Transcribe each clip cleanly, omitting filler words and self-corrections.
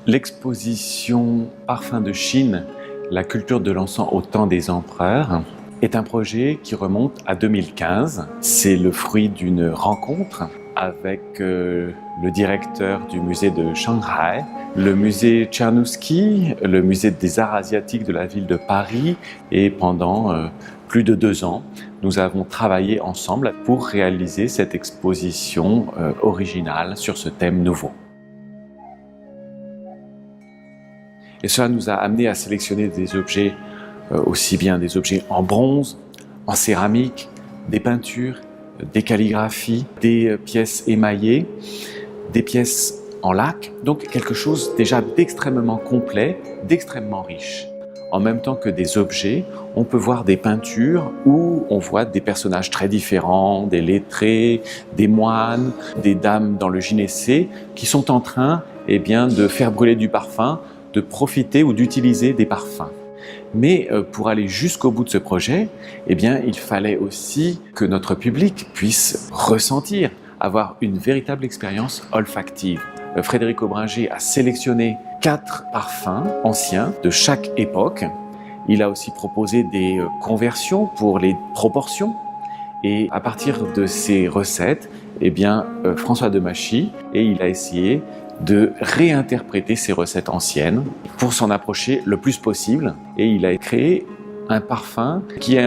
L'exposition Parfums de Chine, la culture de l'encens au temps des empereurs est un projet qui remonte à 2015. C'est le fruit d'une rencontre avec le directeur du musée de Shanghai, le musée Tchernouski, le musée des arts asiatiques de la ville de Paris, et pendant plus de 2 ans, nous avons travaillé ensemble pour réaliser cette exposition originale sur ce thème nouveau. Et cela nous a amené à sélectionner des objets, aussi bien des objets en bronze, en céramique, des peintures, des calligraphies, des pièces émaillées, des pièces en lac, donc quelque chose déjà d'extrêmement complet, d'extrêmement riche. En même temps que des objets, on peut voir des peintures où on voit des personnages très différents, des lettrés, des moines, des dames dans le gynécée, qui sont en train de faire brûler du parfum, de profiter ou d'utiliser des parfums. Mais pour aller jusqu'au bout de ce projet, il fallait aussi que notre public puisse ressentir, avoir une véritable expérience olfactive. Frédéric Aubringer a sélectionné 4 parfums anciens de chaque époque. Il a aussi proposé des conversions pour les proportions. Et à partir de ces recettes, François Demachy, il a essayé de réinterpréter ces recettes anciennes pour s'en approcher le plus possible. Et il a créé un parfum qui est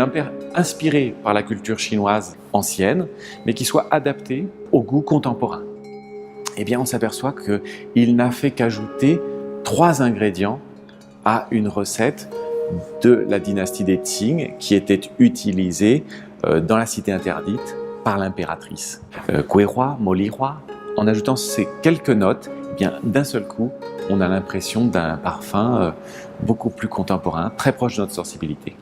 inspiré par la culture chinoise ancienne, mais qui soit adapté au goût contemporain. On s'aperçoit qu'il n'a fait qu'ajouter 3 ingrédients à une recette de la dynastie des Qing qui était utilisée dans la cité interdite par l'impératrice. Guihua, Molihua. En ajoutant ces quelques notes, d'un seul coup, on a l'impression d'un parfum beaucoup plus contemporain, très proche de notre sensibilité.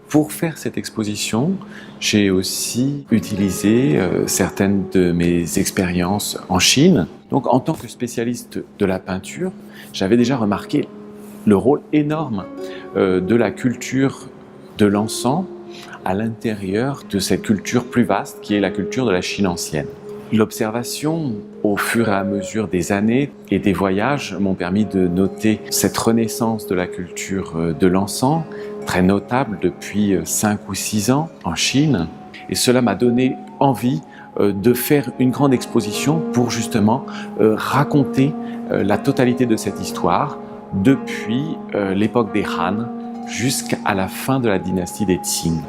Pour faire cette exposition, j'ai aussi utilisé certaines de mes expériences en Chine. Donc, en tant que spécialiste de la peinture, j'avais déjà remarqué le rôle énorme de la culture de l'encens à l'intérieur de cette culture plus vaste qui est la culture de la Chine ancienne. L'observation au fur et à mesure des années et des voyages m'ont permis de noter cette renaissance de la culture de l'encens, très notable depuis 5 ou 6 ans en Chine. Et cela m'a donné envie de faire une grande exposition pour justement raconter la totalité de cette histoire depuis l'époque des Han jusqu'à la fin de la dynastie des Qing.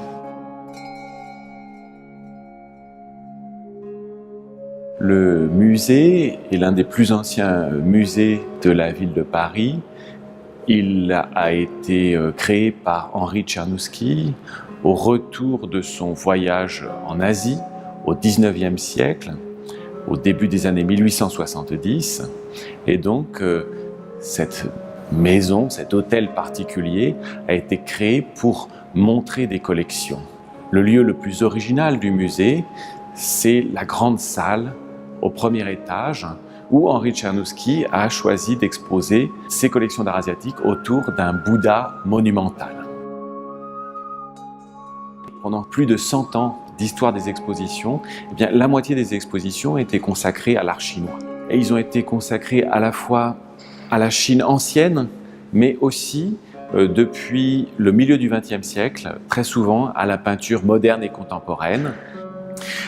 Le musée est l'un des plus anciens musées de la ville de Paris. Il a été créé par Henri Tchernouski au retour de son voyage en Asie au XIXe siècle, au début des années 1870. Et donc, cette maison, cet hôtel particulier a été créé pour montrer des collections. Le lieu le plus original du musée, c'est la grande salle au premier étage où Henri Tchernouski a choisi d'exposer ses collections d'art asiatique autour d'un Bouddha monumental. Pendant plus de 100 ans d'histoire des expositions, la moitié des expositions étaient consacrées à l'art chinois. Et ils ont été consacrés à la fois à la Chine ancienne, mais aussi depuis le milieu du XXe siècle, très souvent à la peinture moderne et contemporaine.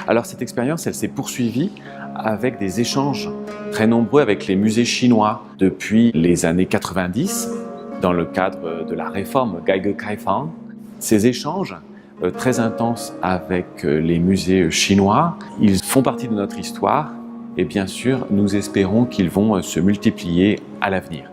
Alors cette expérience, elle s'est poursuivie avec des échanges très nombreux avec les musées chinois depuis les années 90, dans le cadre de la réforme Geige-Kaifang. Ces échanges très intenses avec les musées chinois, ils font partie de notre histoire et bien sûr, nous espérons qu'ils vont se multiplier à l'avenir.